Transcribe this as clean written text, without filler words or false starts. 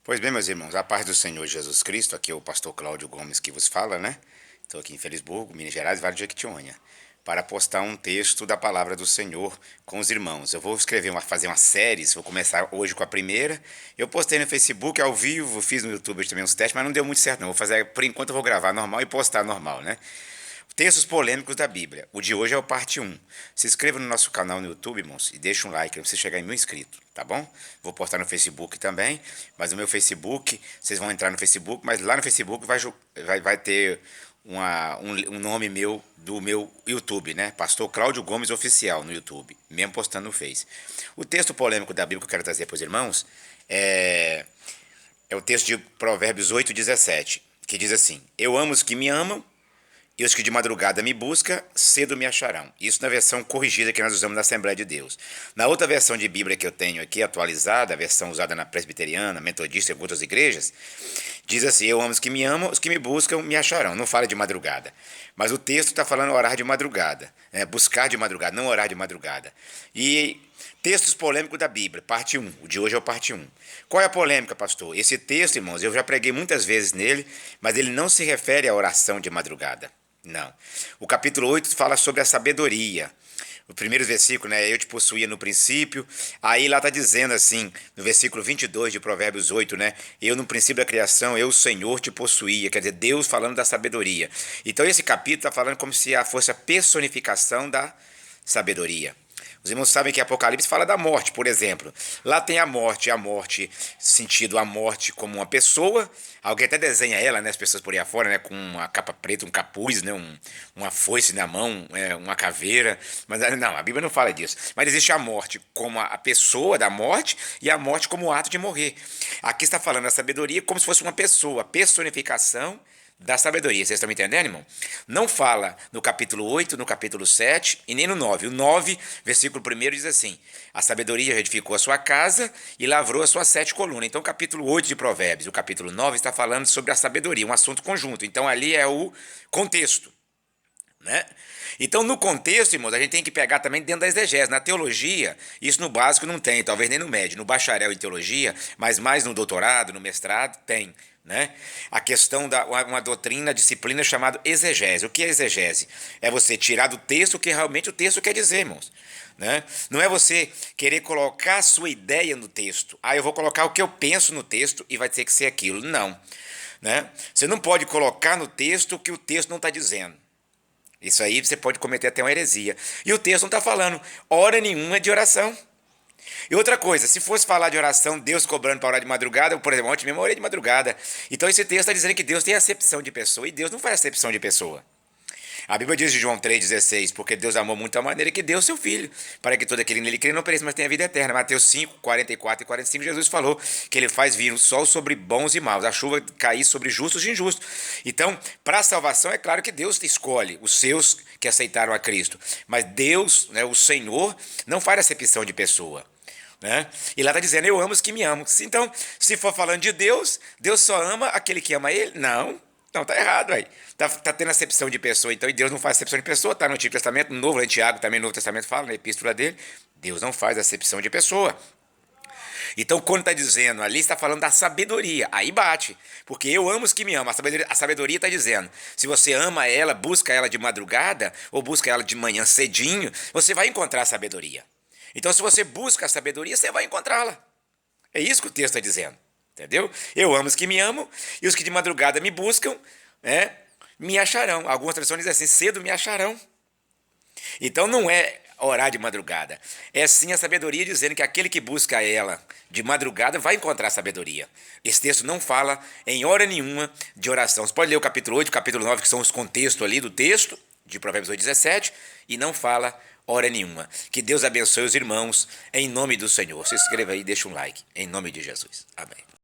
Pois bem, meus irmãos, a paz do Senhor Jesus Cristo, aqui é o pastor Cláudio Gomes que vos fala, né? Estou aqui em Felisburgo, Minas Gerais, Vale de Jequitinhonha, para postar um texto da palavra do Senhor com os irmãos. Eu vou fazer uma série, vou começar hoje com a primeira. Eu postei no Facebook ao vivo, fiz no YouTube também uns testes, mas não deu muito certo não. Vou fazer, por enquanto eu vou gravar normal e postar normal, né? Textos polêmicos da Bíblia. O de hoje é o parte 1. Se inscreva no nosso canal no YouTube, irmãos, e deixa um like para você chegar em 1000 inscritos, tá bom? Vou postar no Facebook também, mas no meu Facebook, vocês vão entrar no Facebook, mas lá no Facebook vai ter um nome meu, do meu YouTube, né? Pastor Cláudio Gomes Oficial no YouTube, mesmo postando no Face. O texto polêmico da Bíblia que eu quero trazer para os irmãos é o texto de Provérbios 8:17, que diz assim: Eu amo os que me amam, e os que de madrugada me buscam, cedo me acharão. Isso na versão corrigida que nós usamos na Assembleia de Deus. Na outra versão de Bíblia que eu tenho aqui, atualizada, a versão usada na Presbiteriana, Metodista e outras igrejas, diz assim: Eu amo os que me amam, os que me buscam me acharão. Não fala de madrugada. Mas o texto está falando orar de madrugada, buscar de madrugada, não orar de madrugada. E textos polêmicos da Bíblia, parte 1. O de hoje é o parte 1. Qual é a polêmica, pastor? Esse texto, irmãos, eu já preguei muitas vezes nele, mas ele não se refere à oração de madrugada. Não. O capítulo 8 fala sobre a sabedoria. O primeiro versículo, né? Eu te possuía no princípio. Aí lá está dizendo assim, no versículo 22 de Provérbios 8, né? Eu no princípio da criação, eu, o Senhor, te possuía. Quer dizer, Deus falando da sabedoria. Então esse capítulo está falando como se fosse a personificação da sabedoria. Os irmãos sabem que Apocalipse fala da morte, por exemplo. Lá tem a morte, sentido a morte como uma pessoa. Alguém até desenha ela, né, as pessoas por aí afora, né, com uma capa preta, um capuz, né, uma foice na mão, uma caveira. Mas não, a Bíblia não fala disso. Mas existe a morte como a pessoa da morte e a morte como o ato de morrer. Aqui está falando da sabedoria como se fosse uma pessoa, personificação da sabedoria. Vocês estão me entendendo, irmão? Não fala no capítulo 8, no capítulo 7 e nem no 9. O 9, versículo 1 diz assim: A sabedoria edificou a sua casa e lavrou as suas 7 colunas. Então, o capítulo 8 de Provérbios, o capítulo 9 está falando sobre a sabedoria, um assunto conjunto. Então, ali é o contexto, né? Então, no contexto, irmãos, a gente tem que pegar também dentro da exegese. Na teologia, isso no básico não tem, talvez nem no médio. No bacharel em teologia, mas mais no doutorado, no mestrado, tem. Né? A questão da uma doutrina, disciplina chamada exegese. O que é exegese? É você tirar do texto o que realmente o texto quer dizer, irmãos. Né? Não é você querer colocar a sua ideia no texto. Eu vou colocar o que eu penso no texto e vai ter que ser aquilo. Não. Né? Você não pode colocar no texto o que o texto não está dizendo. Isso aí você pode cometer até uma heresia. E o texto não está falando hora nenhuma de oração. E outra coisa, se fosse falar de oração, Deus cobrando para orar de madrugada, por exemplo, ontem mesmo eu orei de madrugada. Então esse texto está dizendo que Deus tem acepção de pessoa, e Deus não faz acepção de pessoa. A Bíblia diz em João 3,16, porque Deus amou muito a maneira que deu seu Filho, para que todo aquele nele crê não pereça, mas tenha vida eterna. Mateus 5, 44 e 45, Jesus falou que ele faz vir o sol sobre bons e maus, a chuva cair sobre justos e injustos. Então, para a salvação, é claro que Deus escolhe os seus que aceitaram a Cristo, mas Deus, né, o Senhor, não faz acepção de pessoa. Né? E lá está dizendo: eu amo os que me amam. Então, se for falando de Deus, Deus só ama aquele que ama ele? Não, está errado aí. Tá tendo acepção de pessoa, então, e Deus não faz acepção de pessoa. Está no Antigo Testamento, no Novo, Tiago também no Novo Testamento fala, na epístola dele, Deus não faz acepção de pessoa. Então, quando está dizendo ali, está falando da sabedoria. Aí bate, porque eu amo os que me amam. A sabedoria está dizendo: se você ama ela, busca ela de madrugada, ou busca ela de manhã cedinho, você vai encontrar a sabedoria. Então, se você busca a sabedoria, você vai encontrá-la. É isso que o texto está dizendo. Entendeu? Eu amo os que me amam, e os que de madrugada me buscam, me acharão. Algumas traduções dizem assim: cedo me acharão. Então, não é orar de madrugada. É sim a sabedoria dizendo que aquele que busca ela de madrugada vai encontrar sabedoria. Esse texto não fala em hora nenhuma de oração. Você pode ler o capítulo 8 e o capítulo 9, que são os contextos ali do texto, de Provérbios 8:17, e não fala hora nenhuma. Que Deus abençoe os irmãos, em nome do Senhor. Se inscreva aí e deixa um like, em nome de Jesus. Amém.